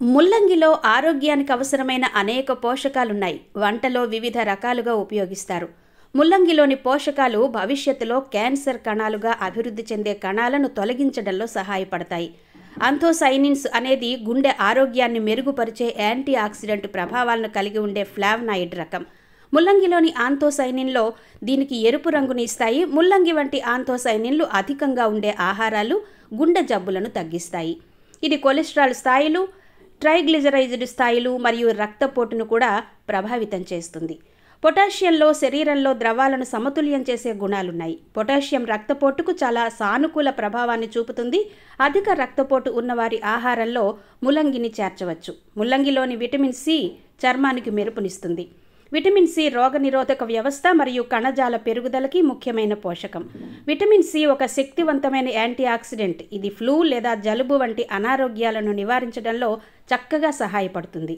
ముల్లంగిలో ఆరోగ్యానికి అవసరమైన అనేక పోషకాలున్నాయి. వంటలో వివిధ రకాలుగా ఉపయోగిస్తారు. ముల్లంగిలోని పోషకాలు భవిష్యత్తులో క్యాన్సర్ కణాలుగా అభివృద్ధి చెందే కణాలను తొలగించడంలో సహాయపడతాయి. ఆంథోసైనిన్స్ అనేది గుండె ఆరోగ్యాన్ని మెరుగుపరిచే యాంటీ ఆక్సిడెంట్ ప్రభావాలను కలిగి ఉండే ఫ్లావనాయిడ్ రకం. ముల్లంగిలోని ఆంథోసైనిన్లో దీనికి ఎరుపు రంగుని ఇస్తాయి. ముల్లంగి వంటి ఆంథోసైనిన్లు అధికంగా ఉండే ఆహారాలు గుండె జబ్బులను తగ్గిస్తాయి. ఇది కొలెస్ట్రాల్ స్థాయిలు, ట్రైగ్లిజరైజ్డ్ స్థాయిలు మరియు రక్తపోటును కూడా ప్రభావితం చేస్తుంది. పొటాషియంలో శరీరంలో ద్రవాలను సమతుల్యం చేసే గుణాలున్నాయి. పొటాషియం రక్తపోటుకు చాలా సానుకూల ప్రభావాన్ని చూపుతుంది. అధిక రక్తపోటు ఉన్నవారి ఆహారంలో ముల్లంగిని చేర్చవచ్చు. ముల్లంగిలోని విటమిన్ సి చర్మానికి మెరుపునిస్తుంది. విటమిన్ సి రోగనిరోధక వ్యవస్థ మరియు కణజాల పెరుగుదలకి ముఖ్యమైన పోషకం. విటమిన్ సి ఒక శక్తివంతమైన యాంటీ ఆక్సిడెంట్. ఇది ఫ్లూ లేదా జలుబు వంటి అనారోగ్యాలను నివారించడంలో చక్కగా సహాయపడుతుంది.